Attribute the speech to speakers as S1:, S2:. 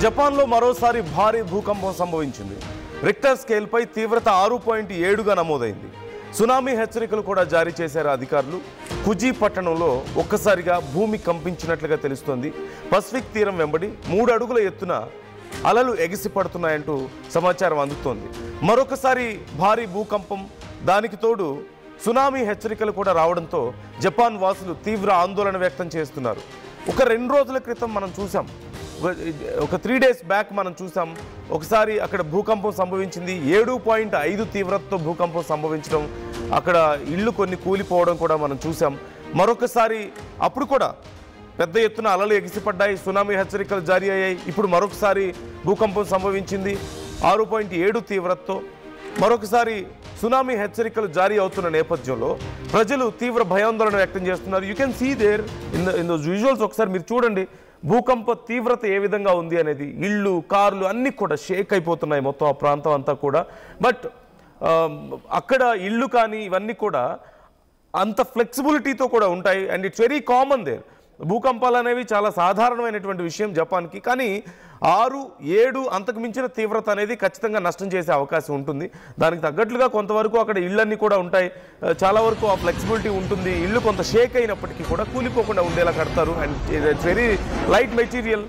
S1: జపాన్లో మరోసారి భారీ భూకంపం సంభవించింది. రిక్టర్ స్కేల్పై తీవ్రత 6.7గా నమోదైంది. సునామీ హెచ్చరికలు కూడా జారీ చేశారు అధికారులు. కుజీ పట్టణంలో ఒక్కసారిగా భూమి కంపించినట్లుగా తెలుస్తోంది. పసిఫిక్ తీరం వెంబడి 3 అడుగుల ఎత్తున అలలు ఎగిసిపడుతున్నాయంటూ సమాచారం అందుతోంది. మరొకసారి భారీ భూకంపం, దానికి తోడు సునామీ హెచ్చరికలు కూడా రావడంతో జపాన్ వాసులు తీవ్ర ఆందోళన వ్యక్తం చేస్తున్నారు. ఒక 2 రోజుల క్రితం మనం చూసాం, ఒక 3 days బ్యాక్ మనం చూసాం, ఒకసారి అక్కడ భూకంపం సంభవించింది. 7.5 తీవ్రతతో భూకంపం సంభవించడం, అక్కడ ఇళ్ళు కొన్ని కూలిపోవడం కూడా మనం చూసాం. మరొకసారి అప్పుడు కూడా పెద్ద ఎత్తున అలలు ఎగిసిపడ్డాయి, సునామీ హెచ్చరికలు జారీ అయ్యాయి. ఇప్పుడు మరొకసారి భూకంపం సంభవించింది 6.7 తీవ్రతతో. మరొకసారి సునామీ హెచ్చరికలు జారీ అవుతున్న నేపథ్యంలో ప్రజలు తీవ్ర భయాందోళన వ్యక్తం చేస్తున్నారు. You can see there in those visuals. ఒకసారి మీరు చూడండి భూకంప తీవ్రత ఏ విధంగా ఉంది అనేది. ఇళ్ళు, కార్లు అన్నీ కూడా షేక్ అయిపోతున్నాయి మొత్తం ఆ ప్రాంతం అంతా కూడా. బట్ అక్కడ ఇళ్ళు కానీ ఇవన్నీ కూడా అంత ఫ్లెక్సిబిలిటీతో కూడా ఉంటాయి. And it's very common there. భూకంపాలు అనేవి చాలా సాధారణమైనటువంటి విషయం జపాన్కి. కానీ 6, 7 అంతకు మించిన తీవ్రత అనేది ఖచ్చితంగా నష్టం చేసే అవకాశం ఉంటుంది. దానికి తగ్గట్లుగా కొంతవరకు అక్కడ ఇళ్ళన్నీ కూడా ఉంటాయి. చాలా వరకు ఆ ఫ్లెక్సిబిలిటీ ఉంటుంది. ఇళ్ళు కొంత షేక్ అయినప్పటికీ కూడా కూలిపోకుండా ఉండేలా కడతారు. And it's very light material.